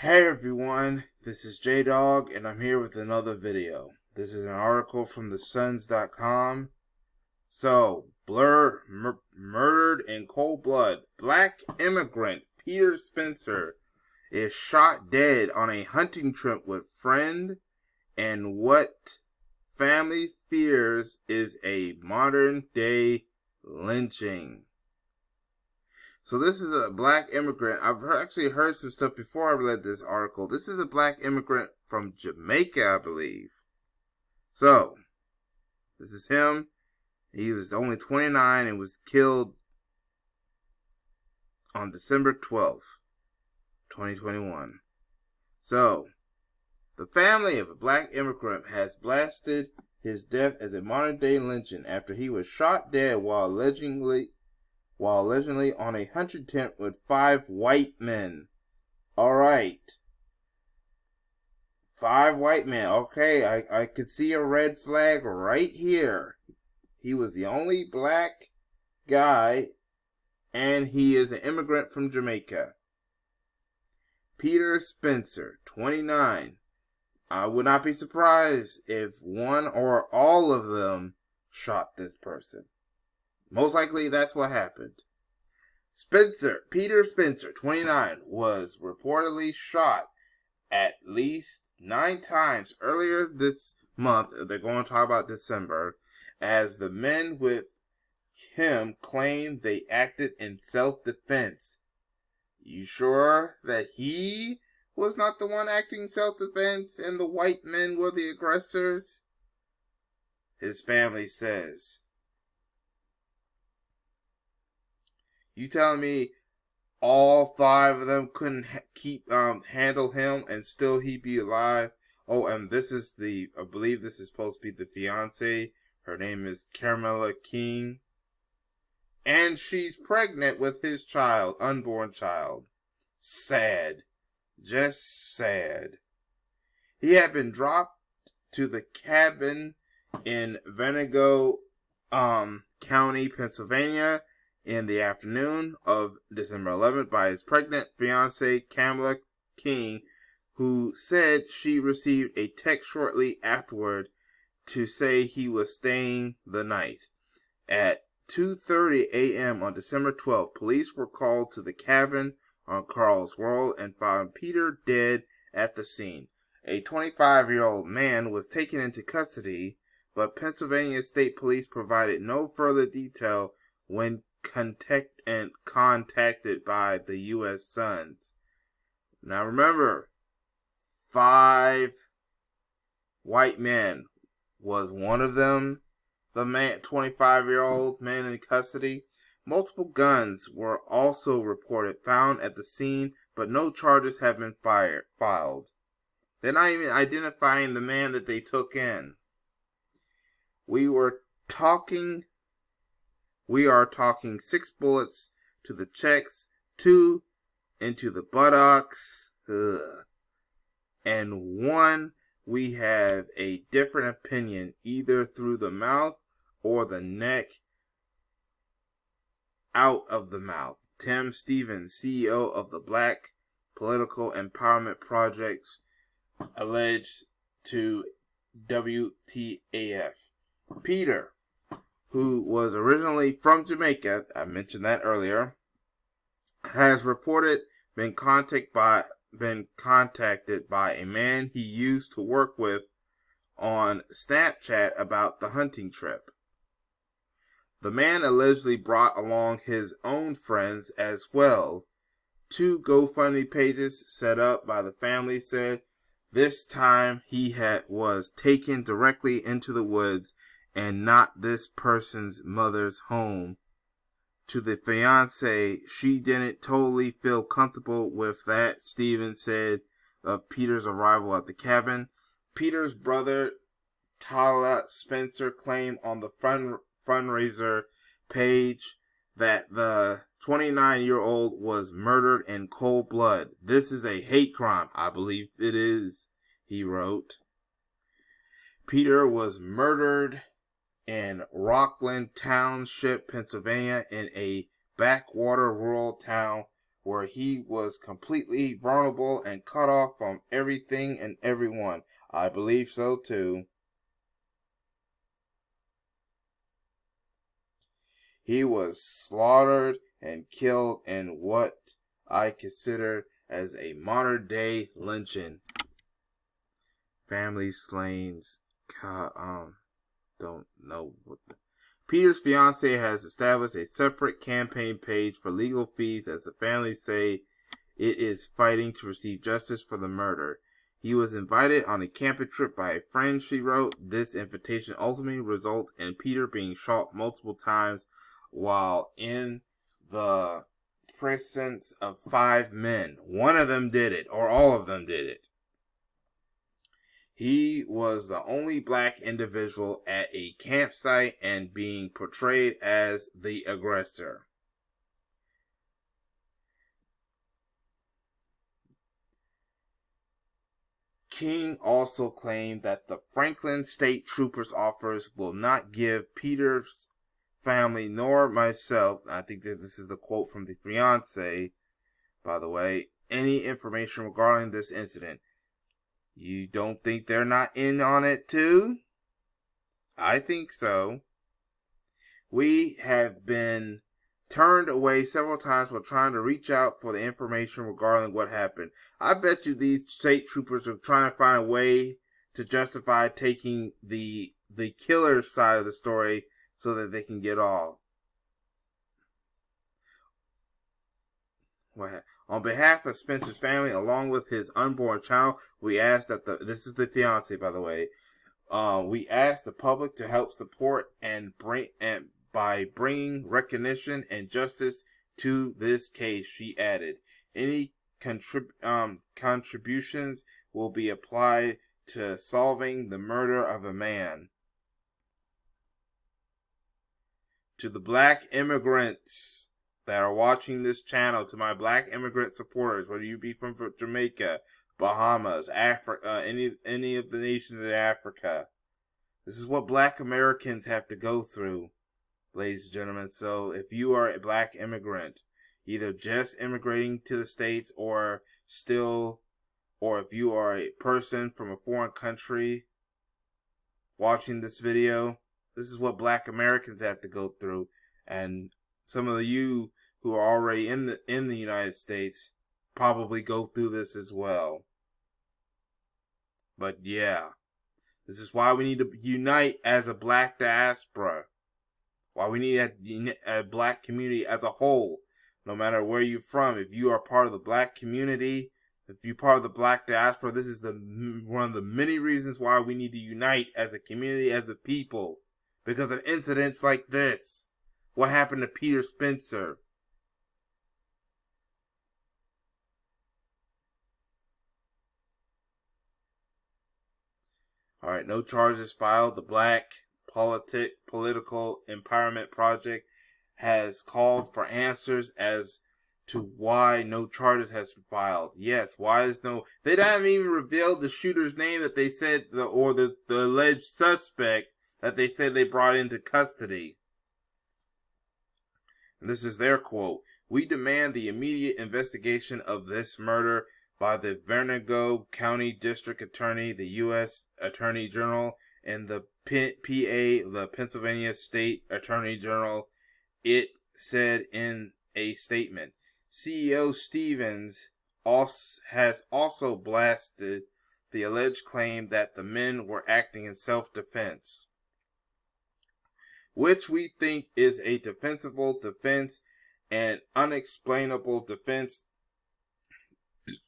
Hey everyone, this is J-Dog and I'm here with another video. This is an article from thesuns.com. So, murdered in cold blood. Black immigrant Peter Spencer is shot dead on a hunting trip with friend, and what family fears is a modern day lynching. So this is a black immigrant. I've actually heard some stuff before I read this article. This is a black immigrant from Jamaica, I believe. So, this is him. He was only 29 and was killed on December 12th, 2021. So, the family of a black immigrant has blasted his death as a modern-day lynching after he was shot dead while allegedly on a hunting trip with 5 white men. Alright. 5 white men. Okay, I could see a red flag right here. He was the only black guy, and he is an immigrant from Jamaica. Peter Spencer, 29. I would not be surprised if one or all of them shot this person. Most likely that's what happened. Peter Spencer, 29, was reportedly shot at least 9 times earlier this month. They're going to talk about December, as the men with him claimed they acted in self-defense. You sure that he was not the one acting self-defense and the white men were the aggressors? His family says. You telling me all 5 of them couldn't handle him and still he'd be alive? Oh, and this is I believe this is supposed to be the fiance. Her name is Carmela King. And she's pregnant with his child, unborn child. Sad. Just sad. He had been dropped to the cabin in Venango County, Pennsylvania, in the afternoon of December 11th by his pregnant fiancée, Kamala King, who said she received a text shortly afterward to say he was staying the night. At 2:30 a.m. on December 12th, police were called to the cabin on Carl's Road and found Peter dead at the scene. A 25-year-old man was taken into custody, but Pennsylvania State Police provided no further detail when contacted by the U.S. Suns. Now remember, 5 white men. Was one of them the 25-year-old man in custody? Multiple guns were also reported found at the scene, but no charges have been filed. They're not even identifying the man that they took in. We are talking 6 bullets to the chest, 2 into the buttocks, and 1 we have a different opinion, either through the mouth or the neck, out of the mouth. Tim Stevens, CEO of the Black Political Empowerment Project, alleged to WTAF. Peter, who was originally from Jamaica, I mentioned that earlier, has reported been contacted by a man he used to work with on Snapchat about the hunting trip. The man allegedly brought along his own friends as well. 2 GoFundMe pages set up by the family said this time he was taken directly into the woods and not this person's mother's home. To the fiancée, she didn't totally feel comfortable with that, Stevens said of Peter's arrival at the cabin. Peter's brother, Tyler Spencer, claimed on the fundraiser page that the 29-year-old was murdered in cold blood. This is a hate crime. I believe it is, he wrote. Peter was murdered in Rockland Township, Pennsylvania, in a backwater rural town where he was completely vulnerable and cut off from everything and everyone. I believe so too. He was slaughtered and killed in what I consider as a modern day lynching. Family slain. Don't know what. Peter's fiance has established a separate campaign page for legal fees as the family say it is fighting to receive justice for the murder. He was invited on a camping trip by a friend, she wrote. This invitation ultimately results in Peter being shot multiple times while in the presence of 5 men. One of them did it, or all of them did it. He was the only black individual at a campsite and being portrayed as the aggressor. King also claimed that the Franklin State Troopers officers will not give Peter's family nor myself, I think that this is the quote from the fiance, by the way, any information regarding this incident. You don't think they're not in on it too? I think so. We have been turned away several times while trying to reach out for the information regarding what happened. I bet you these state troopers are trying to find a way to justify taking the killer's side of the story so that they can get off. On behalf of Spencer's family, along with his unborn child, we ask that this is the fiance, by the way. We ask the public to help support by bringing recognition and justice to this case. She added, any contributions will be applied to solving the murder of a man. To the black immigrants that are watching this channel, to my black immigrant supporters, whether you be from Jamaica, Bahamas, Africa, any of the nations in Africa, this is what black Americans have to go through, ladies and gentlemen. So if you are a black immigrant, either just immigrating to the States or if you are a person from a foreign country watching this video, this is what black Americans have to go through. And some of you who are already in the United States probably go through this as well. But yeah, this is why we need to unite as a black diaspora. Why we need a black community as a whole, no matter where you're from. If you are part of the black community, if you're part of the black diaspora, this is one of the many reasons why we need to unite as a community, as a people, because of incidents like this. What happened to Peter Spencer? Alright, no charges filed. The Black Political Empowerment Project has called for answers as to why no charges has been filed. Yes, why is no... They haven't even revealed the shooter's name that they said, or the alleged suspect that they said they brought into custody. And this is their quote. We demand the immediate investigation of this murder by the Venango County District Attorney, the U.S. Attorney General, and the the Pennsylvania State Attorney General, it said in a statement. CEO Stevens has also blasted the alleged claim that the men were acting in self-defense, which we think is a defensible defense and unexplainable defense.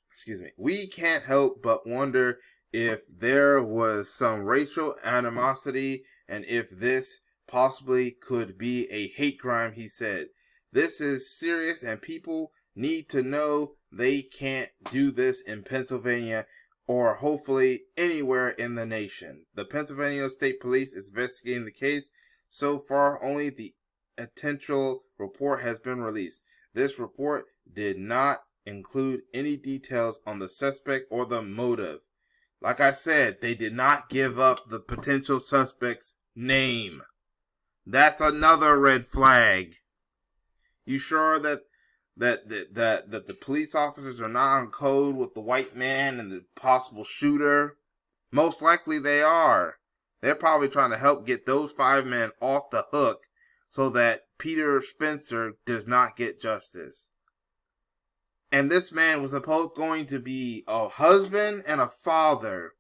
Excuse me. We can't help but wonder if there was some racial animosity and if this possibly could be a hate crime, he said. This is serious and people need to know they can't do this in Pennsylvania or hopefully anywhere in the nation. The Pennsylvania State Police is investigating the case. So far, only the potential report has been released. This report did not include any details on the suspect or the motive. Like I said, they did not give up the potential suspect's name. That's another red flag. You sure that that the police officers are not on code with the white man and the possible shooter. Most likely they are. They're probably trying to help get those 5 men off the hook so that Peter Spencer does not get justice. And this man was going to be a husband and a father.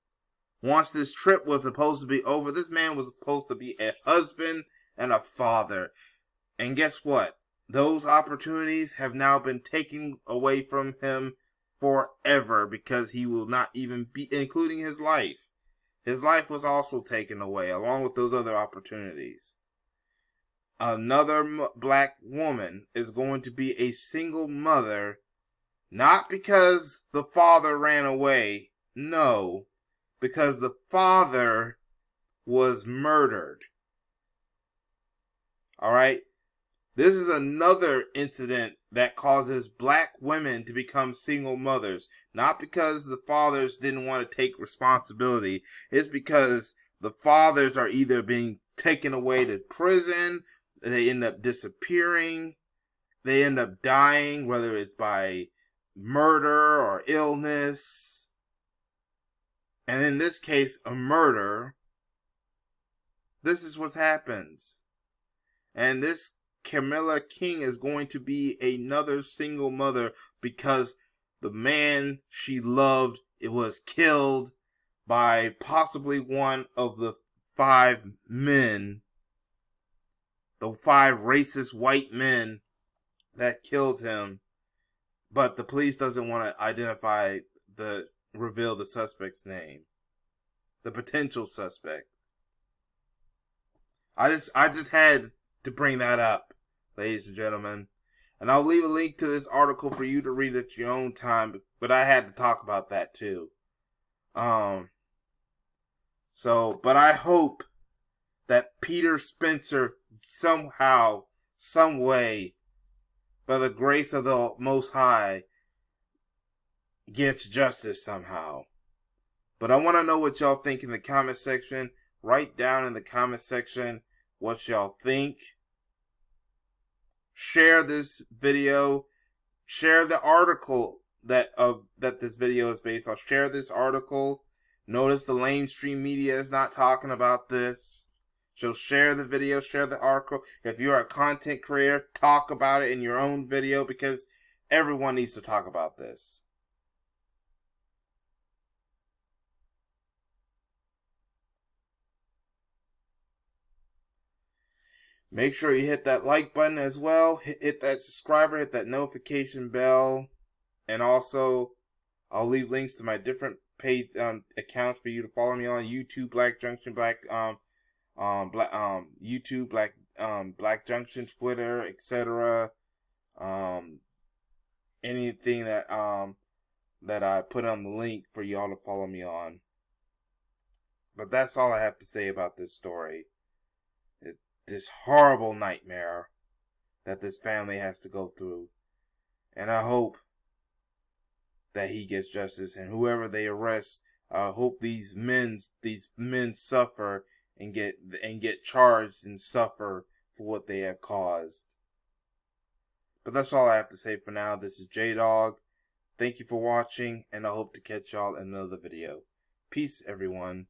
Once this trip was supposed to be over, this man was supposed to be a husband and a father. And guess what? Those opportunities have now been taken away from him forever because he will not even be, including his life. His life was also taken away along with those other opportunities. Another black woman is going to be a single mother, not because the father ran away. No, because the father was murdered. All right? This is another incident that causes black women to become single mothers. Not because the fathers didn't want to take responsibility. It's because the fathers are either being taken away to prison, they end up disappearing, they end up dying, whether it's by murder or illness. And in this case, a murder. This is what happens. And this Camilla King is going to be another single mother because the man she loved was killed by possibly one of the 5 men, the 5 racist white men that killed him. But the police doesn't want to reveal the suspect's name, the potential suspect. I just had to bring that up, ladies and gentlemen. And I'll leave a link to this article for you to read at your own time, but I had to talk about that too. But I hope that Peter Spencer somehow, some way, by the grace of the Most High, gets justice somehow. But I want to know what y'all think in the comment section. Write down in the comment section what y'all think. Share this video. Share the article that this video is based on. Share this article. Notice the mainstream media is not talking about this. So share the video, share the article. If you're a content creator, talk about it in your own video because everyone needs to talk about this. Make sure you hit that like button as well. Hit that subscriber, hit that notification bell. And also, I'll leave links to my different page accounts for you to follow me on YouTube, Black Junction, YouTube, Black Junction, Twitter, etc. Anything that I put on the link for y'all to follow me on. But that's all I have to say about this story. This horrible nightmare that this family has to go through. And I hope that he gets justice, and whoever they arrest, I hope these men suffer and get charged and suffer for what they have caused. But that's all I have to say for now. This is J-Dog. Thank you for watching, and I hope to catch y'all in another video. Peace, everyone.